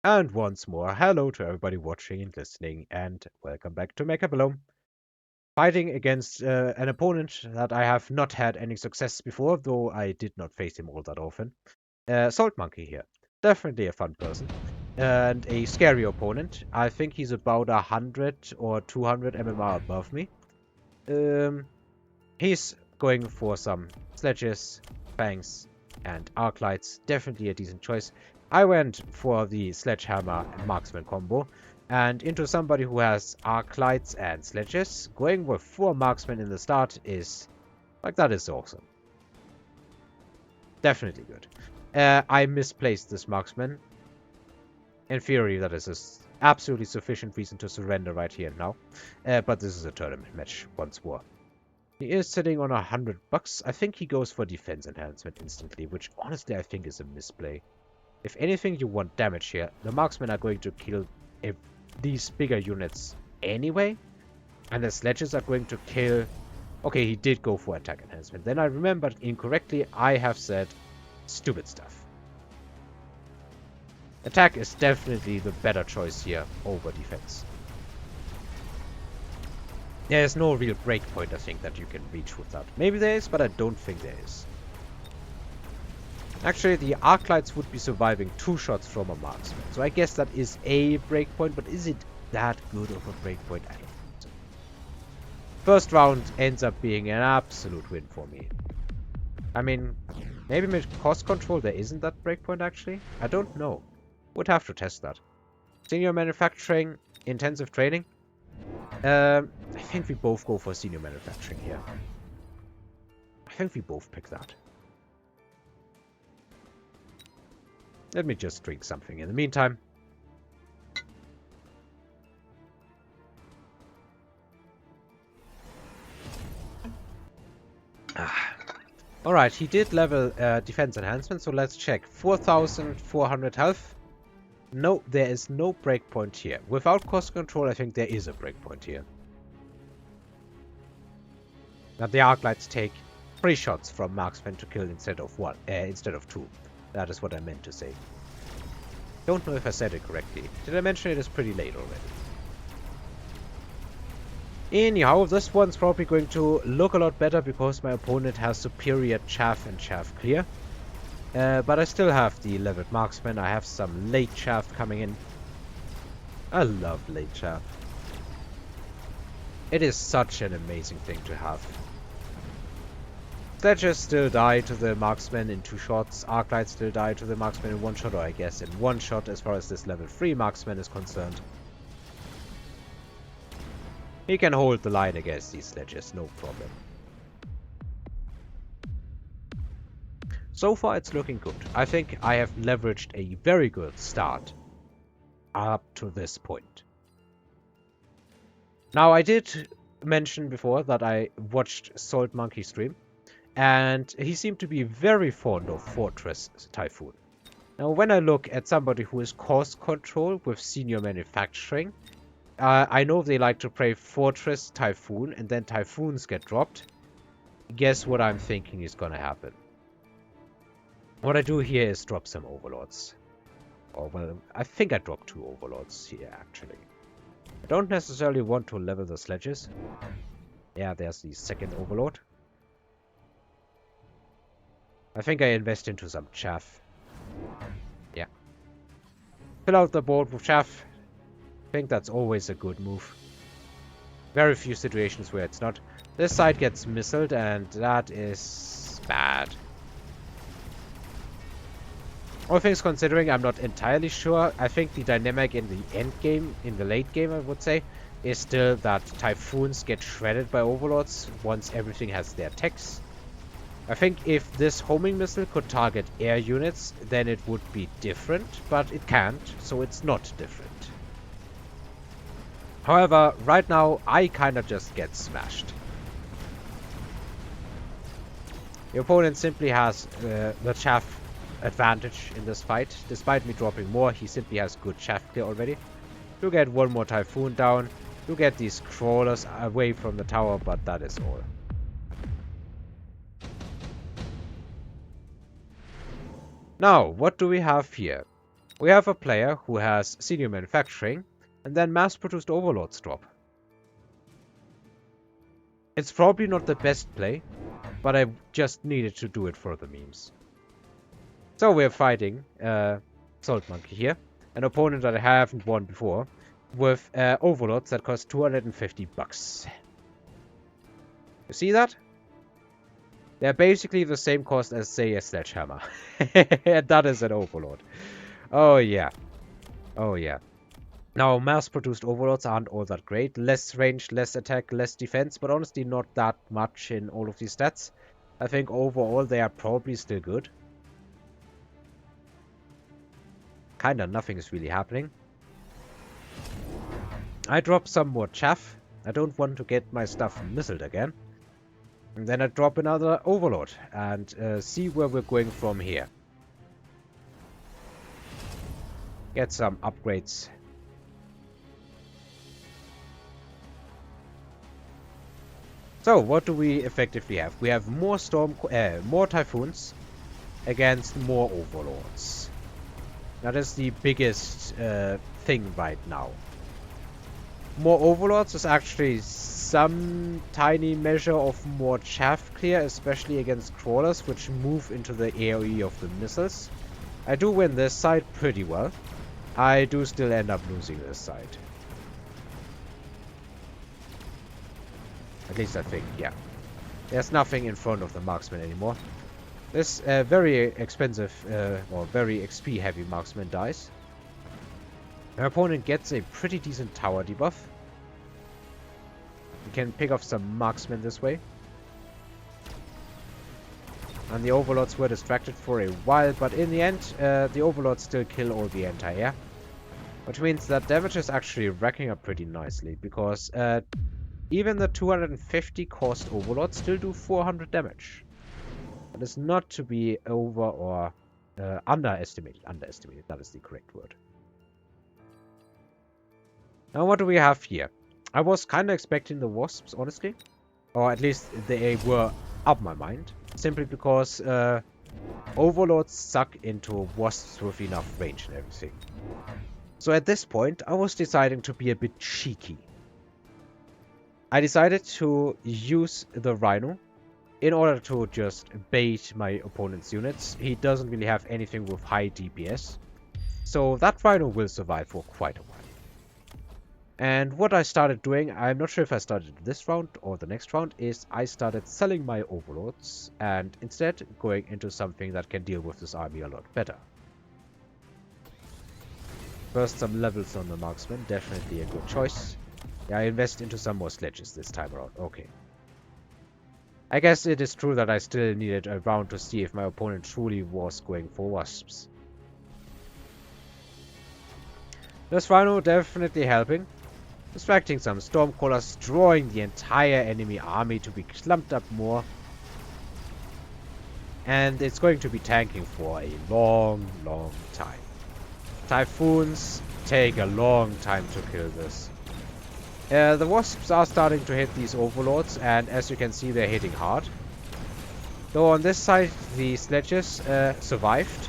And once more, hello to everybody watching and listening, and welcome back to Mechabellum. Fighting against an opponent that I have not had any success before, though I did not face him all that often. Salt Monkey here. Definitely a fun person. And a scary opponent. I think he's about 100 or 200 MMR above me. He's going for some sledges, fangs, and arc lights. Definitely a decent choice. I went for the sledgehammer and marksman combo, and into somebody who has arc lights and sledges. Going with 4 marksmen in the start is like, that is awesome. Definitely good. I misplaced this marksman. In theory, that is a absolutely sufficient reason to surrender right here and now. But this is a tournament match once more. He is sitting on $100. I think he goes for defense enhancement instantly, which honestly I think is a misplay. If anything, you want damage here. The marksmen are going to kill these bigger units anyway, and the sledges are going to kill... Okay, he did go for attack enhancement. Then I remembered incorrectly. I have said stupid stuff. Attack is definitely the better choice here over defense. There's no real breakpoint, I think, that you can reach with that. Maybe there is, but I don't think there is. Actually, the arc lights would be surviving 2 shots from a marksman. So I guess that is a breakpoint, but is it that good of a breakpoint? I don't think so. First round ends up being an absolute win for me. I mean, maybe with cost control there isn't that breakpoint actually? I don't know. Would have to test that. Senior manufacturing, intensive training. I think we both go for senior manufacturing here. I think we both pick that. Let me just drink something in the meantime. Alright, he did level defense enhancement, so let's check. 4,400 health. No, there is no breakpoint here. Without cost control, I think there is a breakpoint here. Now the arc lights take 3 shots from marksman to kill instead of 2. That is what I meant to say. Don't know if I said it correctly. Did I mention it is pretty late already? Anyhow, this one's probably going to look a lot better because my opponent has superior chaff and chaff clear. But I still have the leveled marksman. I have some late chaff coming in. I love late chaff. It is such an amazing thing to have. Sledges still die to the marksman in 2 shots. Arclights still die to the marksman in 1 shot, or I guess in 1 shot as far as this level 3 marksman is concerned. He can hold the line against these sledges, no problem. So far it's looking good. I think I have leveraged a very good start up to this point. Now I did mention before that I watched Salt Monkey stream, and he seemed to be very fond of Fortress Typhoon. Now when I look at somebody who is cost control with senior manufacturing, I know they like to play Fortress Typhoon and then Typhoons get dropped. Guess what I'm thinking is gonna happen. What I do here is drop some Overlords. Or, well, I think I dropped 2 Overlords here, actually. I don't necessarily want to level the sledges. Yeah, there's the second Overlord. I think I invest into some chaff. Yeah. Fill out the board with chaff. I think that's always a good move. Very few situations where it's not. This side gets missiled, and that is bad. All things considering, I'm not entirely sure. I think the dynamic in the end game, in the late game I would say, is still that Typhoons get shredded by Overlords once everything has their techs. I think if this homing missile could target air units, then it would be different, but it can't, so it's not different. However, right now, I kinda just get smashed. The opponent simply has the chaff advantage in this fight. Despite me dropping more, he simply has good chaff clear already. You get 1 more Typhoon down. You get these crawlers away from the tower, but that is all. Now, what do we have here? We have a player who has senior manufacturing, and then mass-produced Overlords drop. It's probably not the best play, but I just needed to do it for the memes. So we're fighting Salt Monkey here, an opponent that I haven't won before, with Overlords that cost 250 bucks. You see that? They're basically the same cost as, say, a Sledgehammer. And that is an Overlord. Oh yeah. Oh yeah. Now, mass-produced Overlords aren't all that great. Less range, less attack, less defense, but honestly not that much in all of these stats. I think overall they are probably still good. Kinda nothing is really happening. I drop some more chaff. I don't want to get my stuff missiled again. And then I drop another Overlord and see where we're going from here. Get some upgrades. So, what do we effectively have? We have more more Typhoons against more Overlords. That is the biggest thing right now. More Overlords is actually some tiny measure of more chaff clear, especially against crawlers, which move into the AoE of the missiles. I do win this side pretty well. I do still end up losing this side. At least I think, yeah. There's nothing in front of the marksman anymore. This very expensive or very XP heavy marksman dies. My opponent gets a pretty decent tower debuff. We can pick off some marksmen this way. And the Overlords were distracted for a while, but in the end, the Overlords still kill all the anti-air. Which means that damage is actually racking up pretty nicely, because even the 250 cost Overlords still do 400 damage. That is not to be over or underestimated. Underestimated, that is the correct word. Now what do we have here? I was kind of expecting the Wasps, honestly. Or at least they were up my mind. Simply because Overlords suck into Wasps with enough range and everything. So at this point, I was deciding to be a bit cheeky. I decided to use the Rhino in order to just bait my opponent's units. He doesn't really have anything with high DPS. So that Rhino will survive for quite a while. And what I started doing, I'm not sure if I started this round or the next round, is I started selling my Overlords and instead going into something that can deal with this army a lot better. First, some levels on the marksman, definitely a good choice. Yeah, I invest into some more sledges this time around, okay. I guess it is true that I still needed a round to see if my opponent truly was going for Wasps. This Rhino definitely helping. Distracting some Stormcrawlers, drawing the entire enemy army to be clumped up more. And it's going to be tanking for a long, long time. Typhoons take a long time to kill this. The Wasps are starting to hit these Overlords, and as you can see, they're hitting hard. Though on this side, the sledges survived.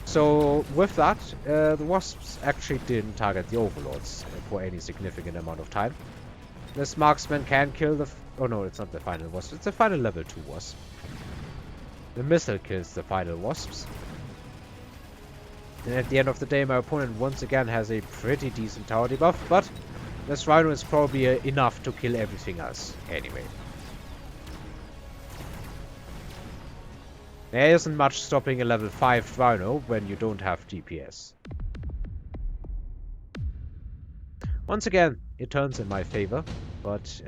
So with that, the Wasps actually didn't target the Overlords for any significant amount of time. This marksman can kill the... oh no, it's not the final Wasp. It's the final level 2 Wasp. The missile kills the final Wasps. And at the end of the day, my opponent once again has a pretty decent tower debuff, but this Rhino is probably enough to kill everything else anyway. There isn't much stopping a level 5 Rhino when you don't have DPS. Once again, it turns in my favor, but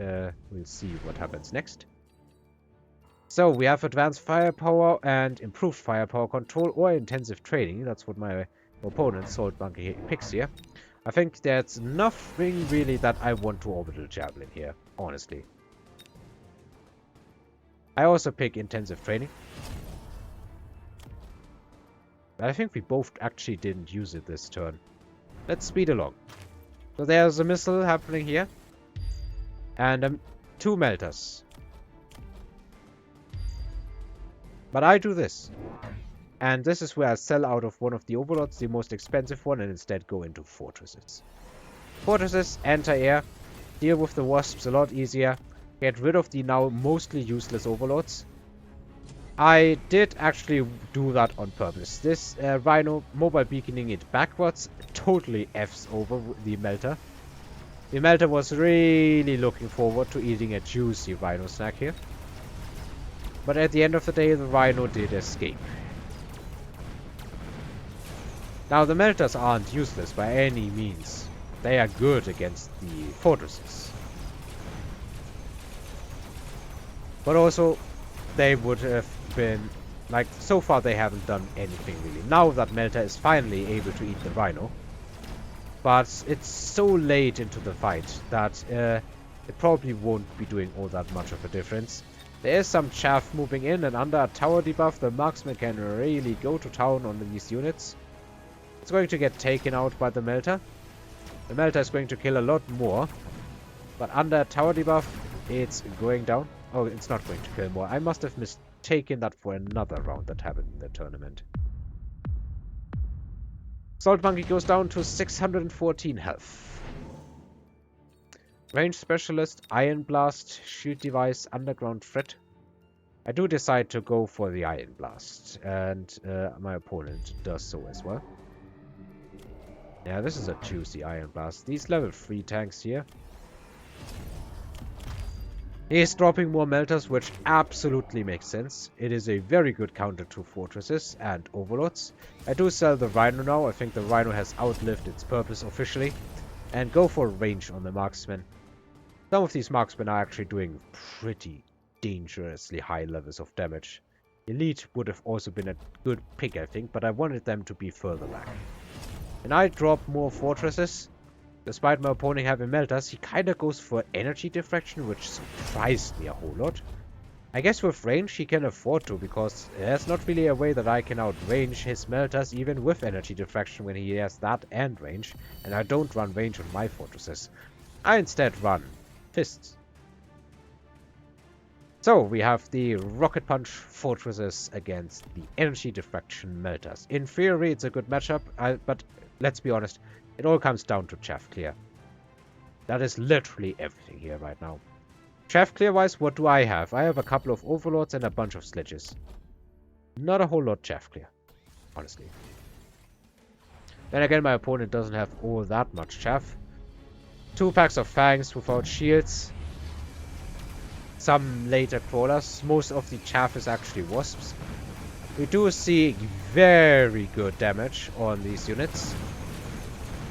we'll see what happens next. So we have advanced firepower and improved firepower control or intensive training. That's what my opponent, Salt Monkey, picks here. I think there's nothing really that I want to orbital javelin here, honestly. I also pick intensive training. But I think we both actually didn't use it this turn. Let's speed along. So there's a missile happening here. And 2 melters. But I do this. And this is where I sell out of one of the Overlords, the most expensive one, and instead go into Fortresses. Fortresses, anti-air, deal with the Wasps a lot easier, get rid of the now mostly useless Overlords. I did actually do that on purpose. This Rhino, mobile beaconing it backwards, totally Fs over the Melter. The Melter was really looking forward to eating a juicy Rhino snack here. But at the end of the day, the Rhino did escape. Now, the Melters aren't useless by any means. They are good against the Fortresses. But also, they would have been... like, so far they haven't done anything really. Now that Melter is finally able to eat the Rhino. But it's so late into the fight that it probably won't be doing all that much of a difference. There is some chaff moving in, and under a tower debuff, the marksman can really go to town on these units. It's going to get taken out by the Melter. The Melter is going to kill a lot more. But under a tower debuff, it's going down. Oh, it's not going to kill more. I must have mistaken that for another round that happened in the tournament. Salt Monkey goes down to 614 health. Range Specialist, Iron Blast, Shield Device, Underground Threat. I do decide to go for the Iron Blast, and my opponent does so as well. Yeah, this is a juicy Iron Blast. These level 3 tanks here. He is dropping more Melters, which absolutely makes sense. It is a very good counter to Fortresses and Overlords. I do sell the Rhino now. I think the Rhino has outlived its purpose officially. And go for range on the Marksman. Some of these Marksmen are actually doing pretty dangerously high levels of damage. Elite would have also been a good pick, I think, but I wanted them to be further back. And I drop more Fortresses. Despite my opponent having Melters, he kinda goes for energy diffraction, which surprised me a whole lot. I guess with range he can afford to, because there's not really a way that I can outrange his Melters even with energy diffraction when he has that and range. And I don't run range on my Fortresses. I instead run fists. So, we have the Rocket Punch Fortresses against the Energy Diffraction Melters. In theory, it's a good matchup, but let's be honest, it all comes down to chaff clear. That is literally everything here right now. Chaff clear-wise, what do I have? I have a couple of Overlords and a bunch of Sledges. Not a whole lot chaff clear, honestly. Then again, my opponent doesn't have all that much chaff. 2 packs of Fangs without shields. Some later crawlers. Most of the chaff is actually Wasps. We do see very good damage on these units.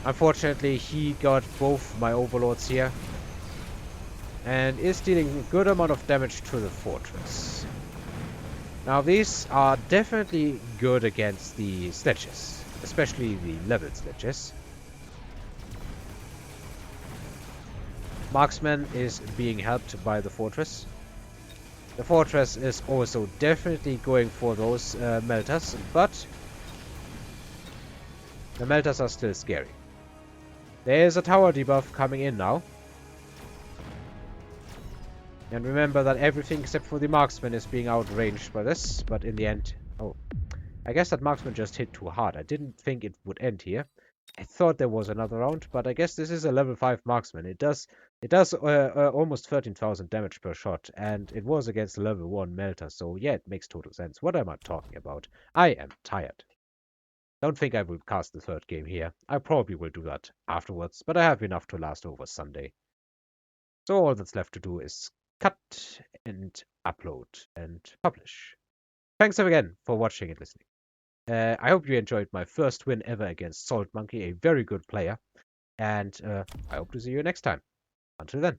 Unfortunately, he got both my Overlords here. And is dealing a good amount of damage to the fortress. Now, these are definitely good against the Sledges. Especially the leveled Sledges. Marksman is being helped by the fortress. The fortress is also definitely going for those Melters, but the Melters are still scary. There is a tower debuff coming in now. And remember that everything except for the Marksman is being outranged by this, but in the end... Oh, I guess that Marksman just hit too hard. I didn't think it would end here. I thought there was another round, but I guess this is a level 5 Marksman. It does almost 13,000 damage per shot, and it was against a level 1 Melter, so yeah, it makes total sense. What am I talking about? I am tired. Don't think I will cast the third game here. I probably will do that afterwards, but I have enough to last over Sunday. So all that's left to do is cut and upload and publish. Thanks again for watching and listening. I hope you enjoyed my first win ever against Salt Monkey, a very good player. And I hope to see you next time. Until then.